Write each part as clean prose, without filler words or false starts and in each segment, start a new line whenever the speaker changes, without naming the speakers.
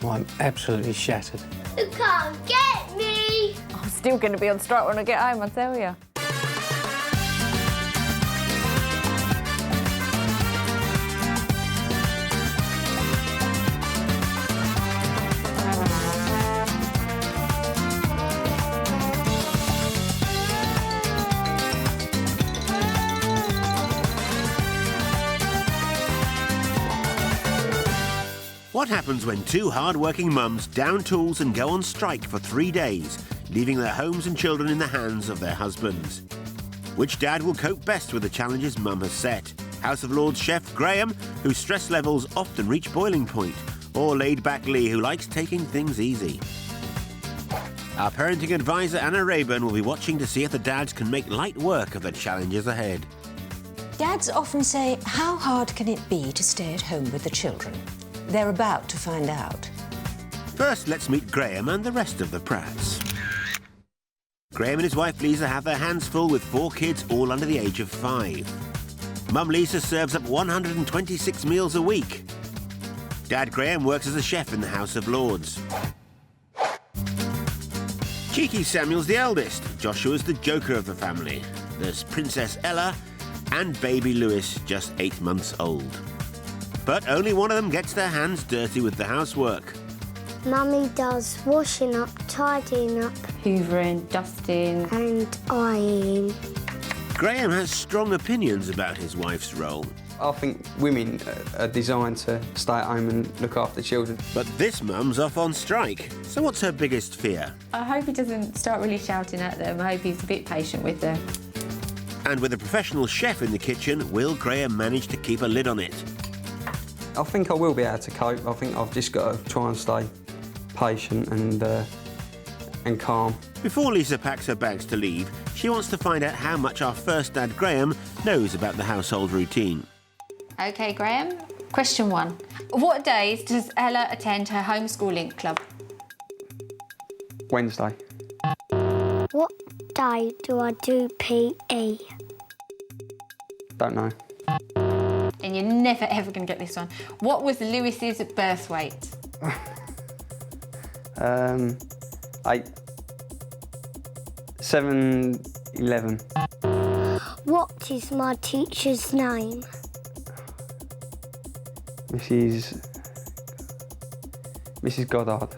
Oh, I'm absolutely shattered.
You can't get me!
I'm still going to be on strike when I get home, I tell you.
What happens when two hard-working mums down tools and go on strike for 3 days, leaving their homes and children in the hands of their husbands? Which dad will cope best with the challenges mum has set? House of Lords chef Graham, whose stress levels often reach boiling point, or laid-back Lee, who likes taking things easy? Our parenting advisor Anna Raeburn will be watching to see if the dads can make light work of the challenges ahead.
Dads often say, how hard can it be to stay at home with the children? They're about to find out.
First, let's meet Graham and the rest of the Pratts. Graham and his wife Lisa have their hands full with 4 kids, all under the age of 5. Mum Lisa serves up 126 meals a week. Dad Graham works as a chef in the House of Lords. Cheeky Samuel's the eldest. Joshua's the joker of the family. There's Princess Ella and baby Lewis, just 8 months old. But only one of them gets their hands dirty with the housework.
Mummy does washing up, tidying up.
Hoovering, dusting.
And ironing.
Graham has strong opinions about his wife's role.
I think women are designed to stay at home and look after children.
But this mum's off on strike. So what's her biggest fear?
I hope he doesn't start really shouting at them. I hope he's a bit patient with them.
And with a professional chef in the kitchen, will Graham manage to keep a lid on it?
I think I will be able to cope. I think I've just got to try and stay patient and calm.
Before Lisa packs her bags to leave, she wants to find out how much our first dad, Graham, knows about the household routine.
OK, Graham. Question 1. What days does Ella attend her homeschooling club?
Wednesday.
What day do I do PE?
Don't know.
And you're never, ever going to get this one. What was Lewis's birth weight?
8. 7'11".
What is my teacher's name?
Mrs. Goddard.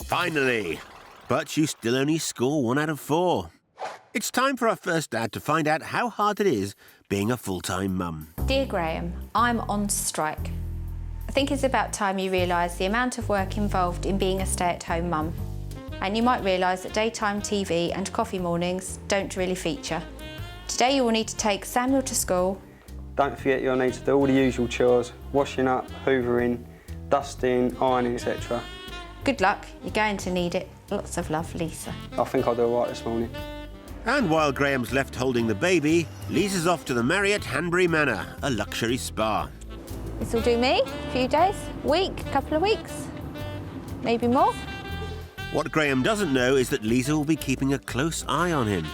Finally! But you still only score 1 out of 4. It's time for our first dad to find out how hard it is being a full-time mum.
Dear Graham, I'm on strike. I think it's about time you realise the amount of work involved in being a stay-at-home mum. And you might realise that daytime TV and coffee mornings don't really feature. Today you will need to take Samuel to school.
Don't forget you'll need to do all the usual chores, washing up, hoovering, dusting, ironing, etc.
Good luck, you're going to need it. Lots of love, Lisa.
I think I'll do all right this morning.
And while Graham's left holding the baby, Lisa's off to the Marriott Hanbury Manor, a luxury spa.
This will do me. A few days, week, couple of weeks, maybe more.
What Graham doesn't know is that Lisa will be keeping a close eye on him.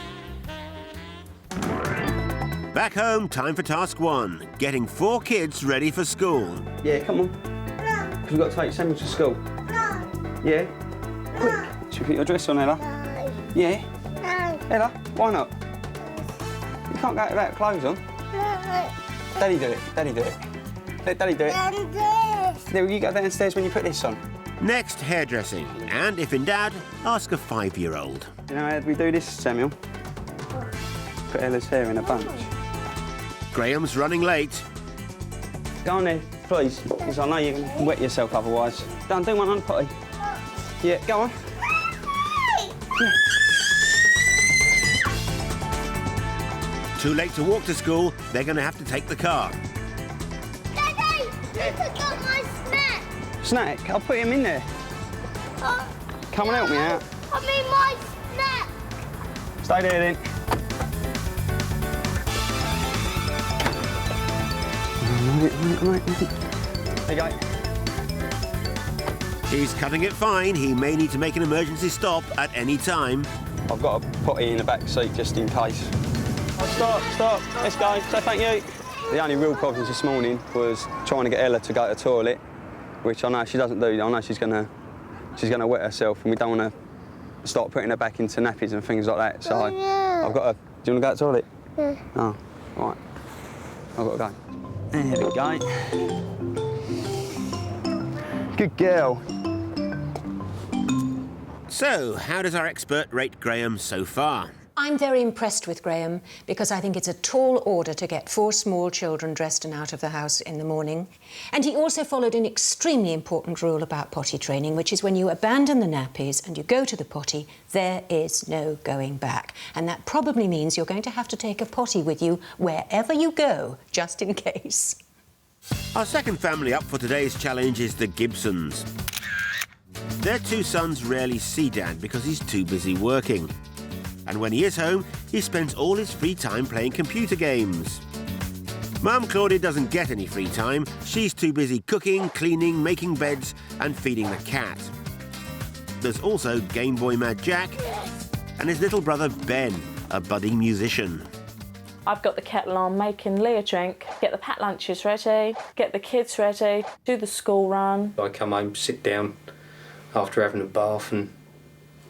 Back home, time for task 1, getting 4 kids ready for school.
Yeah, come on. Because we've got to take Samuel to school. Yeah? Quick. Should we put your dress on, Ella? Yeah? Ella, why not? You can't go out without clothes on. Daddy do it, Daddy do it. Let Daddy do it. There, you go downstairs when you put this on.
Next, hairdressing. And if in doubt, ask a 5-year-old.
You know how we do this, Samuel? Put Ella's hair in a bunch.
Graham's running late.
Go on there, please, because I know you're going to wet yourself otherwise. Don't do one on potty. Yeah, go on. Yeah.
Too late to walk to school, they're going to have to take the car.
Daddy, you forgot my snack.
Snack? I'll put him in there. Come and help me out.
I mean my snack.
Stay there then. There you go.
He's cutting it fine. He may need to make an emergency stop at any time.
I've got a potty in the back seat just in case. Oh, stop, let's go, say thank you. The only real problems this morning was trying to get Ella to go to the toilet which I know she doesn't do. I know she's gonna wet herself, and we don't want to start putting her back into nappies and things like that. So I've got to. Do you want to go to the toilet?
Yeah.
Oh, right. I've got to go. There we go. Good girl.
So, how does our expert rate Graham so far?
I'm very impressed with Graham because I think it's a tall order to get 4 small children dressed and out of the house in the morning. And he also followed an extremely important rule about potty training, which is when you abandon the nappies and you go to the potty, there is no going back. And that probably means you're going to have to take a potty with you wherever you go, just in case.
Our second family up for today's challenge is the Gibsons. Their 2 sons rarely see Dad because he's too busy working. And when he is home, he spends all his free time playing computer games. Mum Claudia doesn't get any free time. She's too busy cooking, cleaning, making beds and feeding the cat. There's also Game Boy Mad Jack and his little brother Ben, a budding musician.
I've got the kettle on, making Leah drink, get the packed lunches ready, get the kids ready, do the school run.
I come home, sit down after having a bath and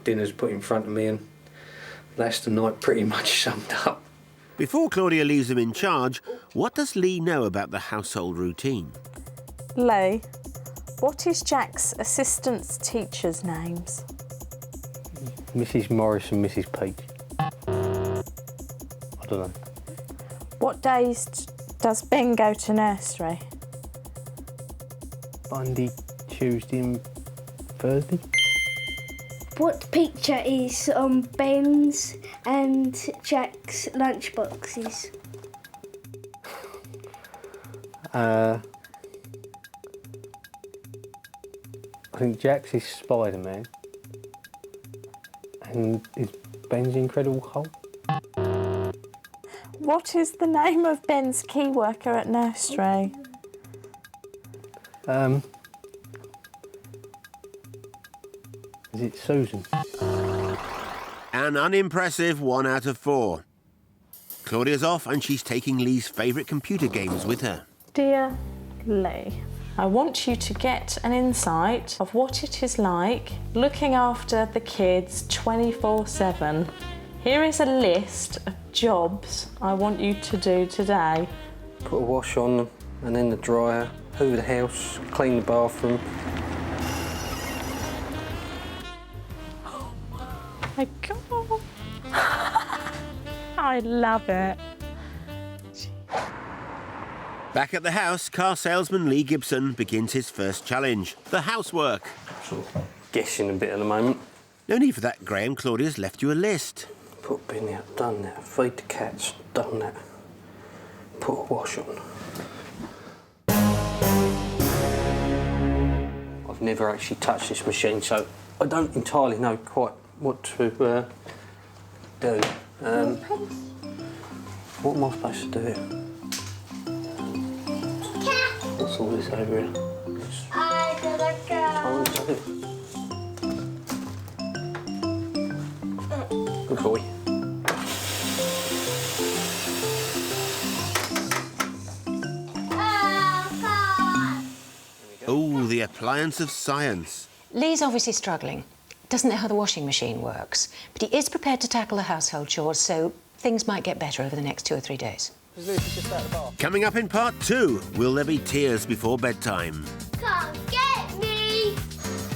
dinner's put in front of me, and that's the night pretty much summed up.
Before Claudia leaves them in charge, what does Lee know about the household routine?
Lee, what is Jack's assistant teachers' names?
Mrs. Morris and Mrs. Peach. I don't know.
What days does Ben go to nursery?
Monday, Tuesday and Thursday.
What picture is on Ben's and Jack's lunchboxes?
I think Jack's is Spider-Man and is Ben's Incredible Hulk.
What is the name of Ben's key worker at nursery?
Is it Susan?
An unimpressive 1 out of 4. Claudia's off and she's taking Lee's favourite computer games with her.
Dear Lee, I want you to get an insight of what it is like looking after the kids 24/7. Here is a list of jobs I want you to do today.
Put a wash on and then the dryer, hoover the house, clean the bathroom.
My God. I love it.
Back at the house, car salesman Lee Gibson begins his first challenge, the housework.
Sort of guessing a bit at the moment.
No need for that, Graham. Claudia's left you a list.
Put a bin out, done that. Feed the cats, done that. Put a wash on. I've never actually touched this machine, so I don't entirely know quite what to do. What am I supposed to do here? What's all this over here? Good boy.
Oh, the appliance of science.
Lee's obviously struggling. Doesn't know how the washing machine works, but he is prepared to tackle the household chores, so things might get better over the next 2 or 3 days.
Coming up in part 2, will there be tears before bedtime?
Come get me!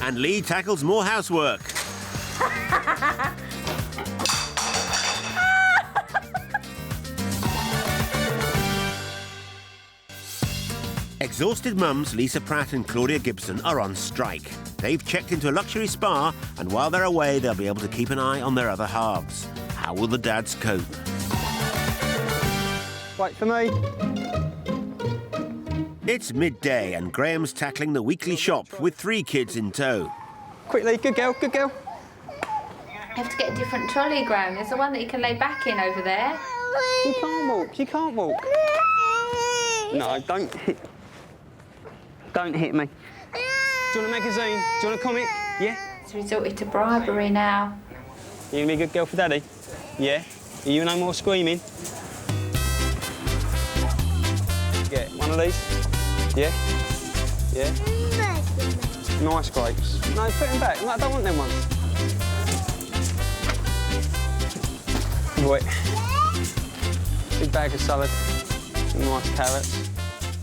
And Lee tackles more housework. Exhausted mums Lisa Pratt and Claudia Gibson are on strike. They've checked into a luxury spa, and while they're away, they'll be able to keep an eye on their other halves. How will the dads cope?
Wait for me.
It's midday, and Graham's tackling the weekly shop with 3 kids in tow.
Quickly, good girl, good girl.
You have to get a different trolley, Graham. There's the one that you can lay back in over there.
You can't walk, you can't walk. No, don't hit. Don't hit me. Do you want a magazine? Do you want a comic? Yeah?
It's resorted to bribery now.
You gonna be a good girl for Daddy? Yeah? Are you no more screaming? Get one of these? Yeah? Yeah? Nice grapes. No, put them back. No, I don't want them ones. Right. Big bag of salad. Some nice carrots.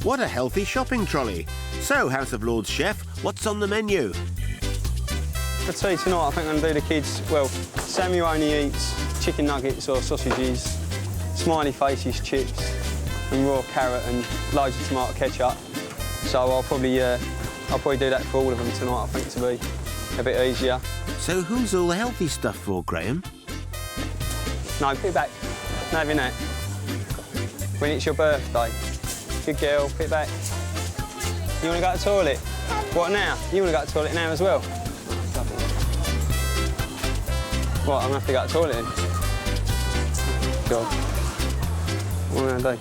What a healthy shopping trolley. So, House of Lords chef, what's on the menu?
For tea tonight, I think I'm going to do the kids, well, Samuel only eats chicken nuggets or sausages, smiley faces chips, and raw carrot and loads of tomato ketchup. So I'll probably do that for all of them tonight, I think, to be a bit easier.
So who's all the healthy stuff for, Graham?
No, put it back. No, having that. When it's your birthday. Good girl, put it back. You want to go to the toilet? What, now? You want to go to the toilet now as well? What, I'm going to have to go to the toilet then? God. What am I going to do?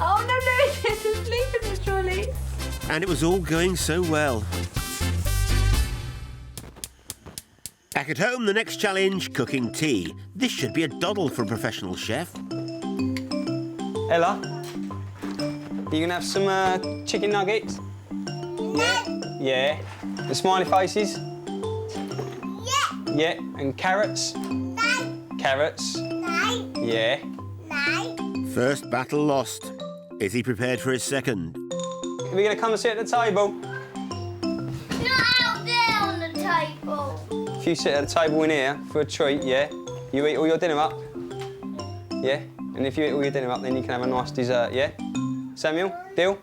Oh, no, he's asleep in the trolley.
And it was all going so well. Back at home, the next challenge, cooking tea. This should be a doddle for a professional chef.
Ella, you going to have some chicken nuggets? Yeah. Yeah. The smiley faces? Yeah. And carrots? No. Carrots? No. Yeah. No.
First battle lost. Is he prepared for his second?
Are we going to come and sit at the table?
Not out there on the table.
If you sit at the table in here for a treat, yeah, you eat all your dinner up, yeah? And if you eat all your dinner up, then you can have a nice dessert, yeah? Samuel, deal?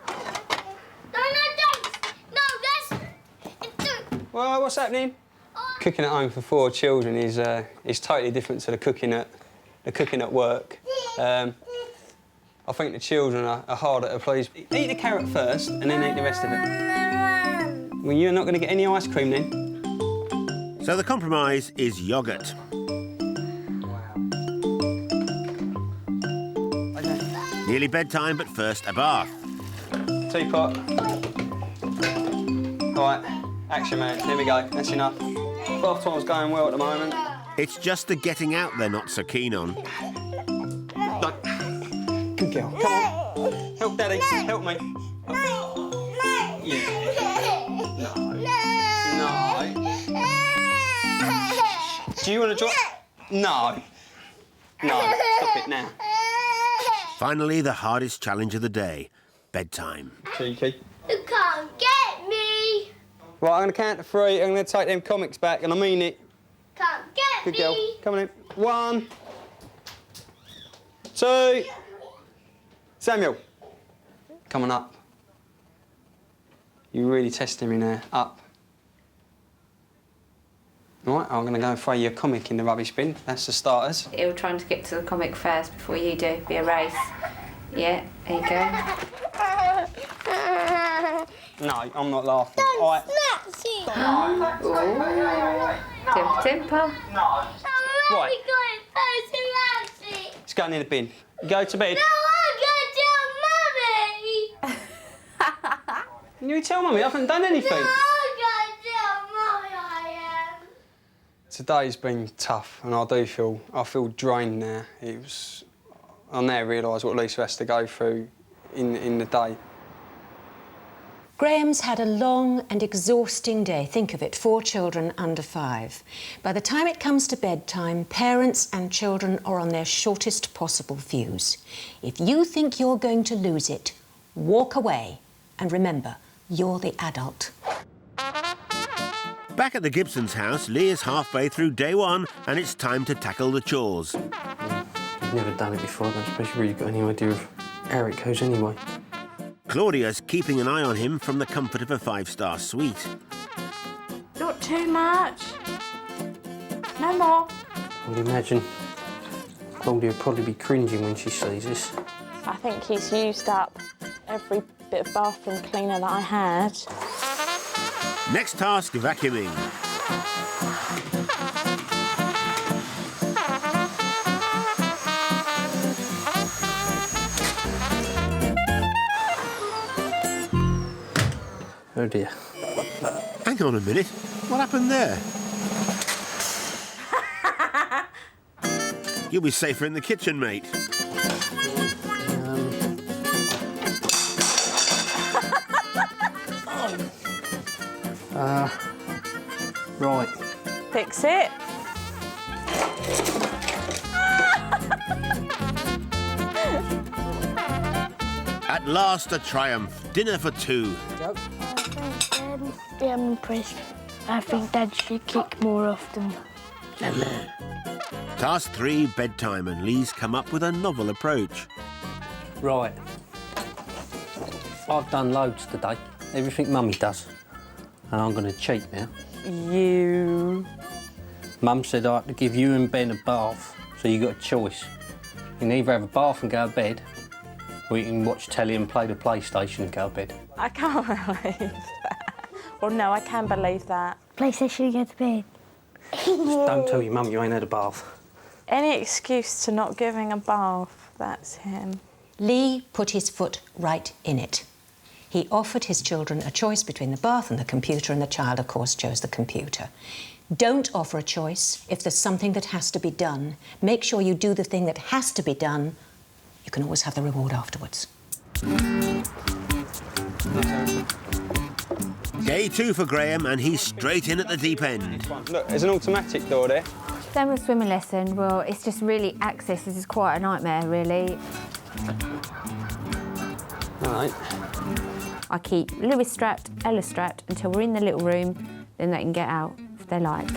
No, don't. No, that's...
Well, what's happening? Cooking at home for 4 children is totally different to the cooking at work. I think the children are harder to please. Eat the carrot first and then eat the rest of it. Well, you're not going to get any ice cream then.
So the compromise is yoghurt.
Okay.
Nearly bedtime, but first a bath.
Teapot. All right, action man, there we go, that's enough. Bath time's going well at the moment.
It's just the getting out they're not so keen on.
No. Good girl, come on. Help Daddy, help me. Yeah. No. Do you want to drop? No. No, stop it now.
Finally, the hardest challenge of the day, bedtime.
Cheeky.
You can't get me.
Right, I'm going to count to 3. I'm going to take them comics back, and I mean it.
Can't get
Good
me.
girl. Come on in. 1, 2. Samuel, come on up. You're really testing me now. Up. All right, I'm going to go and throw your comic in the rubbish bin. That's the starters.
He'll try to get to the comic first before you do. Be a race. Yeah, there you go.
No, I'm not laughing. All right.
Temper.
Right. It's going in the bin. You go to bed.
No, I'm going to tell Mummy.
You tell Mummy, I haven't done anything.
No, I'm going to tell Mummy I am.
Today's been tough, and I feel drained now. I now realise what Lisa has to go through in the day.
Graham's had a long and exhausting day. Think of it, 4 children under 5. By the time it comes to bedtime, parents and children are on their shortest possible fuse. If you think you're going to lose it, walk away. And remember, you're the adult.
Back at the Gibsons' house, Lee is halfway through day 1 and it's time to tackle the chores.
I've never done it before. I don't suppose you've really got any idea of how it goes anyway.
Claudia's keeping an eye on him from the comfort of a 5-star suite.
Not too much. No more.
I would imagine Claudia would probably be cringing when she sees this.
I think he's used up every bit of bathroom cleaner that I had.
Next task, vacuuming.
Oh dear.
Hang on a minute. What happened there? You'll be safer in the kitchen, mate.
fix it.
At last, a triumph. Dinner for two.
Yeah, I'm impressed. I think Dad should kick more often.
Task 3, bedtime, and Lee's come up with a novel approach.
Right. I've done loads today. Everything Mummy does. And I'm going to cheat now.
You...
Mum said I had to give you and Ben a bath, so you got a choice. You can either have a bath and go to bed, or you can watch telly and play the PlayStation and go to bed.
I can't believe that. Well, no, I can believe that.
PlayStation, go to bed.
Just don't tell your mum you ain't had a bath.
Any excuse to not giving a bath, that's him.
Lee put his foot right in it. He offered his children a choice between the bath and the computer, and the child, of course, chose the computer. Don't offer a choice if there's something that has to be done. Make sure you do the thing that has to be done. You can always have the reward afterwards.
Day 2 for Graham, and he's straight in at the deep end.
Look, there's an automatic door there.
Same with swimming lesson. Well, it's just really access. This is quite a nightmare, really.
All right.
I keep Lewis strapped, Ella strapped until we're in the little room, then they can get out if they like.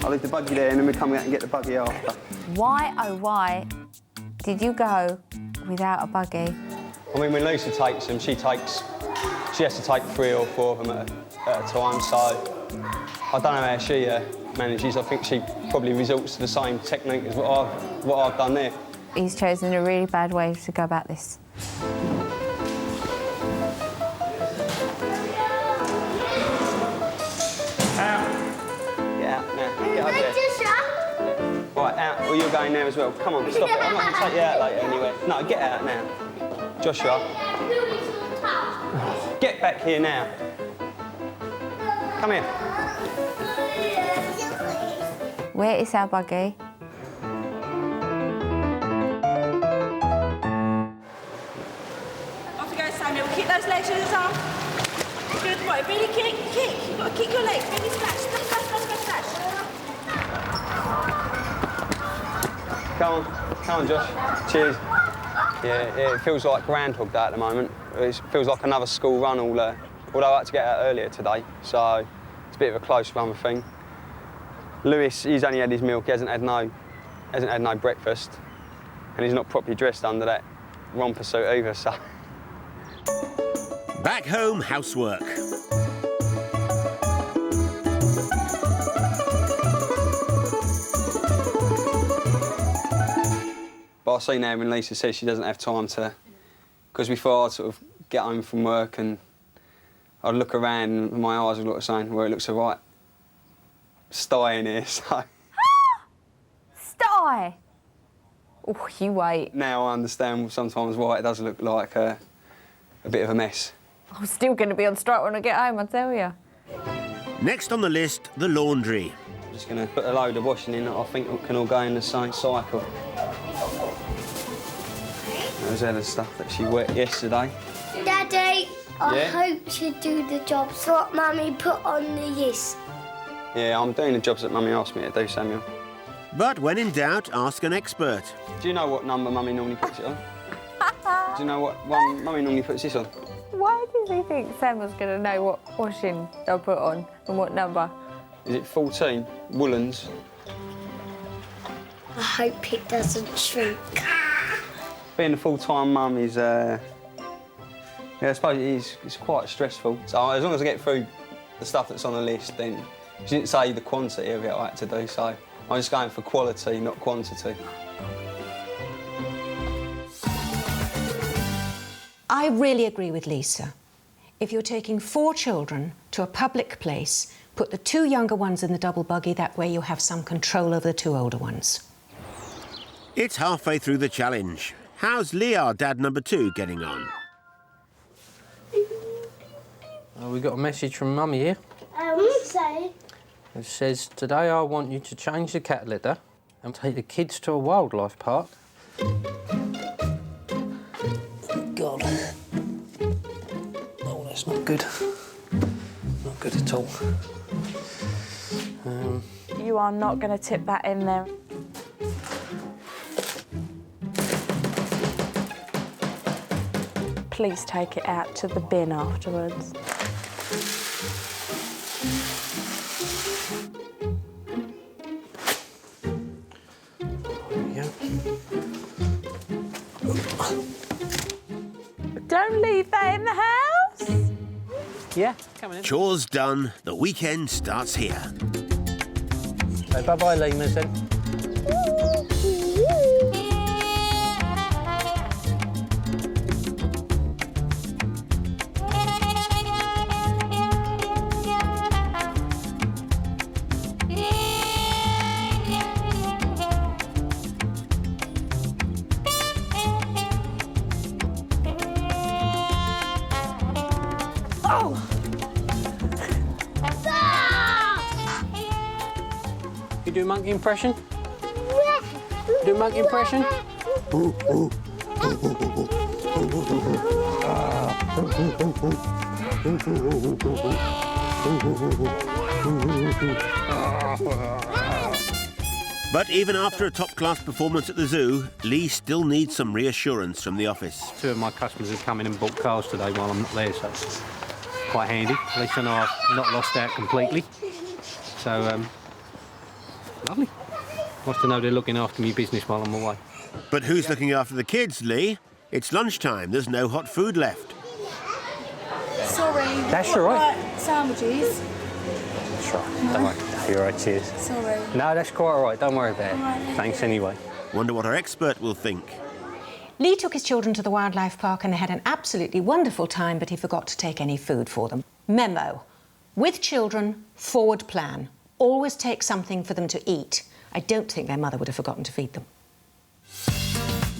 I'll leave the buggy there and then we come out and get the buggy after.
Why, oh why, did you go without a buggy?
I mean, when Lisa takes them, she has to take 3 or 4 of them at a time, so I don't know how she manages. I think she probably resorts to the same technique as what I've done there.
He's chosen a really bad way to go about this. Get up there. Right, out. Well, you're going there as well. Come on, stop it. I'm not going to take you out later anyway. No, get out now. Joshua. Get back here now. Come here. Where is our buggy?
Off you go, Samuel. Kick those legs with his arm. Good boy. Really kick. You've got to kick your legs. Really splash. Splash.
Come on, Josh. Cheers. Yeah, it feels like Groundhog Day at the moment. It feels like another school run, although I had to get out earlier today, so it's a bit of a close run thing. Lewis, he's only had his milk. He hasn't had no breakfast, and he's not properly dressed under that romper suit either. So.
Back home, housework.
But I see now when Lisa says she doesn't have time to, because before I'd sort of get home from work and I'd look around and my eyes would look the same, where it looks a right sty in here, so.
Sty! Oh, you wait.
Now I understand sometimes why it does look like a bit of a mess.
I'm still going to be on strike when I get home, I tell you.
Next on the list, the laundry.
I'm just going to put a load of washing in that I think can all go in the same cycle. There's other stuff that she wet yesterday.
Daddy, I
Yeah?
hope you do the jobs what Mummy put on the list.
Yeah, I'm doing the jobs that Mummy asked me to do, Samuel.
But when in doubt, ask an expert.
Do you know what number Mummy normally puts it on? Do you know what one Mummy normally puts this on?
Why does he think Samuel's going to know what washing they'll put on and what number?
Is it 14? Woolens.
I hope it doesn't shrink.
Being a full-time mum is, yeah, I suppose it's quite stressful. So as long as I get through the stuff that's on the list, then she didn't say the quantity of it I had to do, so I'm just going for quality, not quantity.
I really agree with Lisa. If you're taking 4 children to a public place, put the 2 younger ones in the double buggy. That way you have some control over the 2 older ones.
It's halfway through the challenge. How's Leah, dad number 2, getting on?
We got a message from Mummy here.
Say.
It says, today I want you to change the cat litter and take the kids to a wildlife park. God. Oh, that's not good. Not good at all.
You You are not going to tip that in there. Please take it out to the bin afterwards. Don't leave that in the house.
Yeah, coming in.
Chores done, the weekend starts here.
So bye-bye, lemurs then. You do monkey impression? Do monkey impression?
But even after a top-class performance at the zoo, Lee still needs some reassurance from the office.
2 of my customers have come in and bought cars today while I'm not there, so it's quite handy. At least I know I've not lost out completely. So, lovely. Nice to know they're looking after me business while I'm away.
But who's looking after the kids, Lee? It's lunchtime, there's no hot food left.
Sorry.
That's all right.
Sandwiches.
That's right. Don't worry. You're all right, cheers.
Sorry.
No, that's quite all right. Don't worry about it.
Right.
Thanks anyway.
Wonder what our expert will think.
Lee took his children to the wildlife park and they had an absolutely wonderful time, but he forgot to take any food for them. Memo. With children, forward plan. Always take something for them to eat. I don't think their mother would have forgotten to feed them.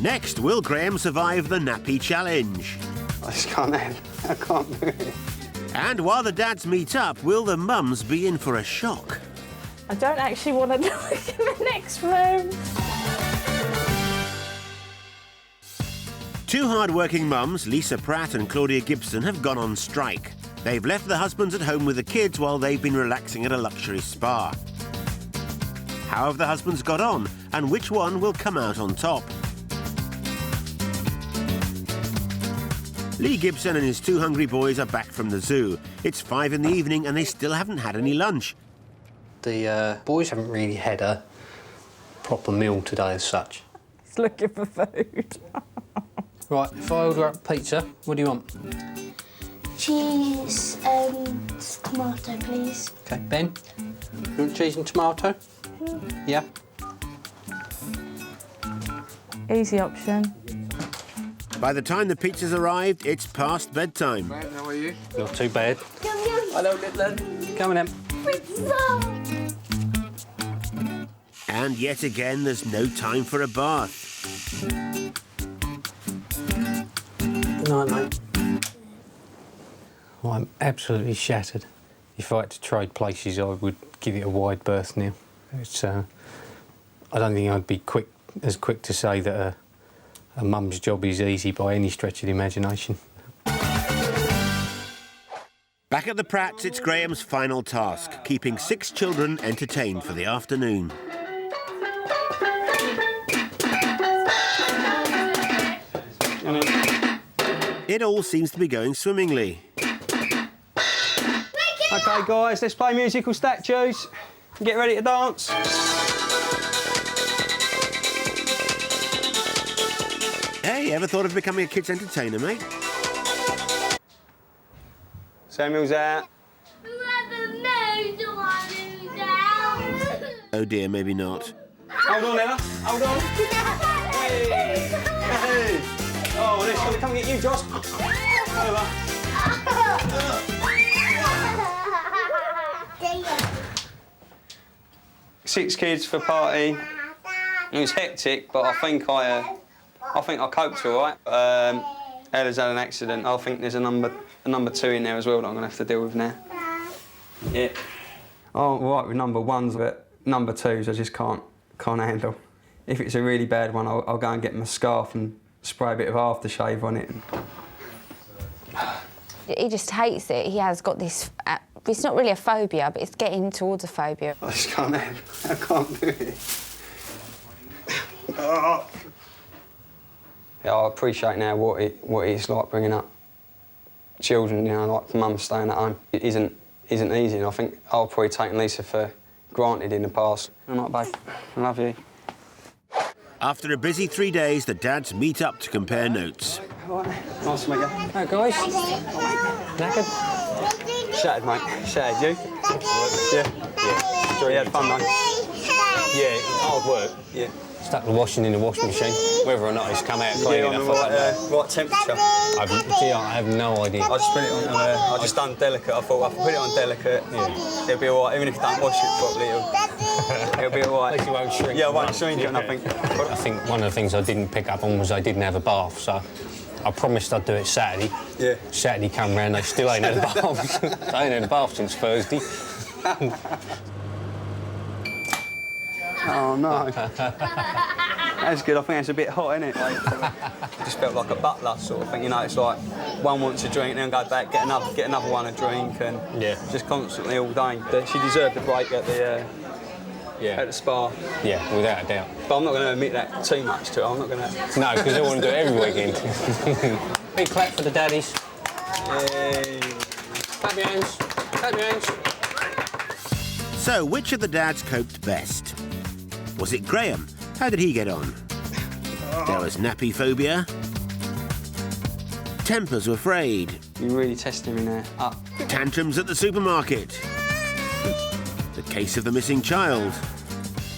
Next, will Graham survive the Nappy challenge?
I just can't I can't do it.
And while the dads meet up, will the mums be in for a shock?
I don't actually want to look in the next room.
2 hard-working mums, Lisa Pratt and Claudia Gibson, have gone on strike. They've left the husbands at home with the kids while they've been relaxing at a luxury spa. How have the husbands got on, and which one will come out on top? Lee Gibson and his 2 hungry boys are back from the zoo. It's 5 in the evening and they still haven't had any lunch.
The boys haven't really had a proper meal today as such.
He's looking for food.
Right, if I order up pizza, what do you want?
Cheese, tomato, please.
OK, Ben, you want cheese and tomato? Yeah.
Easy option.
By the time the pizza's arrived, it's past bedtime.
How are you?
Not too bad.
Hello, little.
Coming in.
And yet again, there's no time for a bath.
Good night, mate. Well, I'm absolutely shattered. If I had to trade places, I would give it a wide berth now. It's, I don't think I'd be as quick to say that a mum's job is easy by any stretch of the imagination.
Back at the Pratts, it's Graham's final task, keeping 6 children entertained for the afternoon. It all seems to be going swimmingly.
OK, guys, let's play musical statues. Get ready to dance.
Hey, ever thought of becoming a kid's entertainer, mate?
Samuel's out.
Oh dear, maybe not.
Hold on, Ella. Hold on. Hey. Hey. Oh, they're going to come and get you, Josh. Over. 6 kids for a party. It was hectic, but I think I coped all right. Ella's had an accident. I think there's a number 2 in there as well that I'm going to have to deal with now. Yeah. I'm all right with number 1s, but number 2s I just can't handle. If it's a really bad one, I'll go and get my scarf and spray a bit of aftershave on it.
He just hates it. He has got this It's not really a phobia, but it's getting towards a phobia.
I just can't I can't do it. Yeah, I appreciate now what it's like bringing up children, you know, like mum staying at home. It isn't easy, and I think I've probably taken Lisa for granted in the past. I'm like, babe, I love you.
After a busy 3 days, the dads meet up to compare notes.
Right. Nice to meet you. Hey, guys. Knackered? Shattered, mate. Shattered, you? Yeah. Sure you had fun, mate?
Yeah, hard work.
Yeah.
Stuck the washing in the washing machine. Whether or not it's come out clean enough, I don't know.
Right temperature.
I have no idea.
I just put it on. I just done delicate. I thought I could put it on delicate. Yeah. It'll be all right. Even if you don't wash it properly, it'll be all right.
At least it won't shrink.
Yeah, it won't shrink it, nothing.
I think one of the things I didn't pick up on was I didn't have a bath, so I promised I'd do it Saturday.
Yeah.
Saturday come round, they still ain't had a bath. They ain't had a bath since Thursday.
Oh no. That's good. I think it's a bit hot, isn't it? It just felt like a butler sort of thing. You know, it's like one wants a drink, then go back, get another one a drink, and just constantly all day. She deserved a break at the spa.
Yeah, without a doubt.
But I'm not going to admit that too much to her. I'm not going to.
No, because they want to do it every weekend. Big clap for the daddies.
Yay.
Clap your hands. Clap your hands.
So, which of the dads coped best? Was it Graham? How did he get on? There was nappy phobia. Tempers were frayed.
You're really testing me now. Up.
Tantrums at the supermarket. The case of the missing child.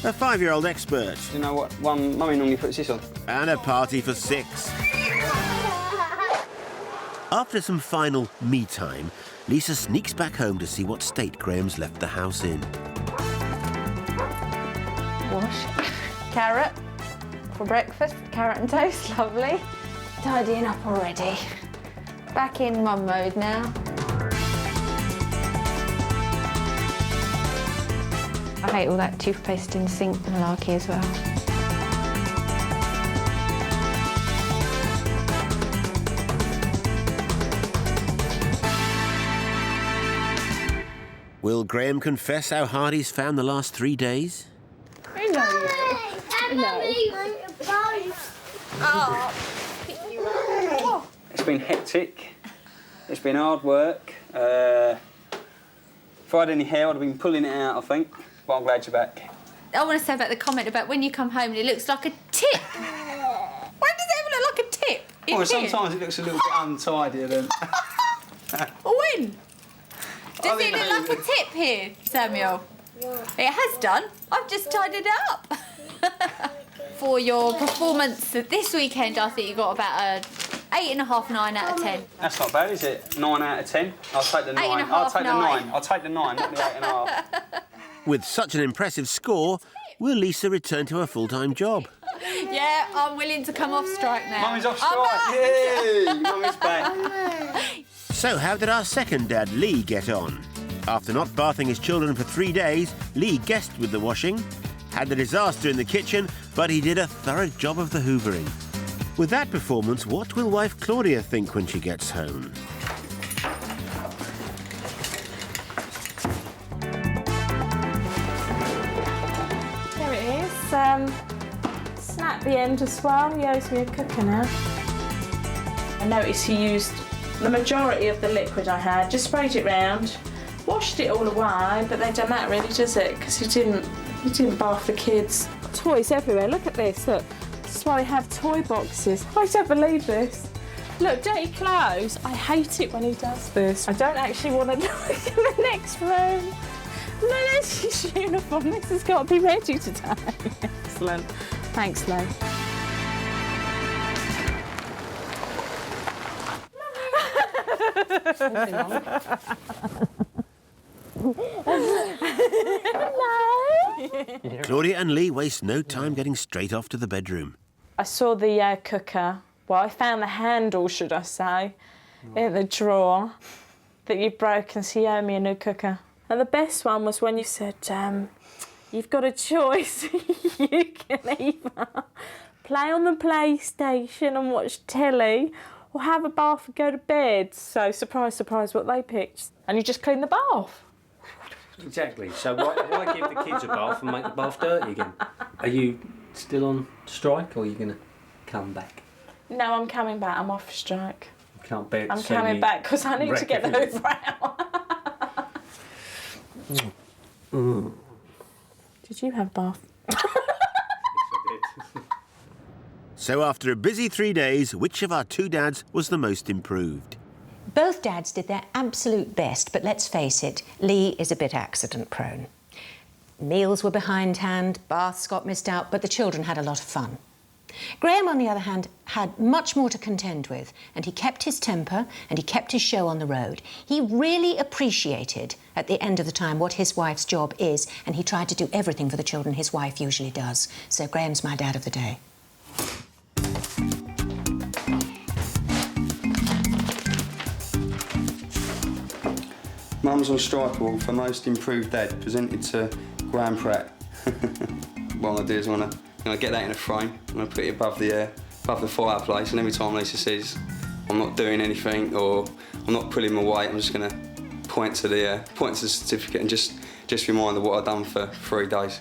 A 5-year-old expert.
Do you know what one mummy normally puts this on?
And a party for 6. After some final me time, Lisa sneaks back home to see what state Graham's left the house in.
Wash. Carrot for breakfast. Carrot and toast, lovely. Tidying up already. Back in mum mode now. I hate all that toothpaste in the sink malarkey as well.
Will Graham confess how hard he's found the last 3 days?
I know you. Oh.
It's been hectic. It's been hard work. If I had any hair, I'd have been pulling it out, I think. But I'm glad you're back.
I want to say about the comment about when you come home and it looks like a tip. Why does it ever look like a tip?
Well, sometimes it looks a little bit untidier than...
When? Does it look like a tip here, Samuel? It has done. I've just tidied it up. For your performance this weekend, I think you got about a 8.5, 9 out of 10.
That's not bad, is it? 9 out of 10? I'll take the 9. I'll take the 9. I'll take the 9, not the 8.5.
With such an impressive score, will Lisa return to her full-time job?
Yeah, I'm willing to come off strike now.
Mummy's off strike. Yay! Mummy's back.
So how did our second dad, Lee, get on? After not bathing his children for 3 days, Lee guessed with the washing, had a disaster in the kitchen, but he did a thorough job of the hoovering. With that performance, what will wife Claudia think when she gets home?
There it is. Snap the end as well. He owes me a cooker now. I noticed he used the majority of the liquid I had, just sprayed it round, washed it all away, but they don't matter really, does it? Because he didn't bath the kids. Toys everywhere. Look at this. Look, this is why we have toy boxes. I don't believe this. Look, dirty clothes. I hate it when he does this. I don't actually want to look in the next room. No, there's his uniform. This has got to be ready today. Excellent. Thanks, Lee.
Claudia and Lee waste no time getting straight off to the bedroom.
I saw the cooker. Well, I found the handle, should I say, in the drawer that you've broken, so you owe me a new cooker. And the best one was when you said, you've got a choice. You can either play on the PlayStation and watch telly, Or have a bath and go to bed. So, surprise, surprise, what they picked. And you just clean the bath.
Exactly. So why give the kids a bath and make the bath dirty again? Are you still on strike, or are you going to come back?
No, I'm coming back. I'm off strike.
You can't bear to
I'm
see
coming
me
back because I need to get
wrecking.
those out. Did you have a bath?
Yes, I did.
So after a busy 3 days, which of our two dads was the most improved?
Both dads did their absolute best, but let's face it, Lee is a bit accident-prone. Meals were behindhand, baths got missed out, but the children had a lot of fun. Graham, on the other hand, had much more to contend with, and he kept his temper and he kept his show on the road. He really appreciated, at the end of the time, what his wife's job is, and he tried to do everything for the children his wife usually does. So Graham's my dad of the day.
Mums on Strike Award for Most Improved Dad, presented to Graham Pratt. What I'm going to do is I'm going to get that in a frame. I'm going to put it above the fireplace, and every time Lisa says I'm not doing anything or I'm not pulling my weight, I'm just going to point to the certificate and just remind her what I've done for 3 days.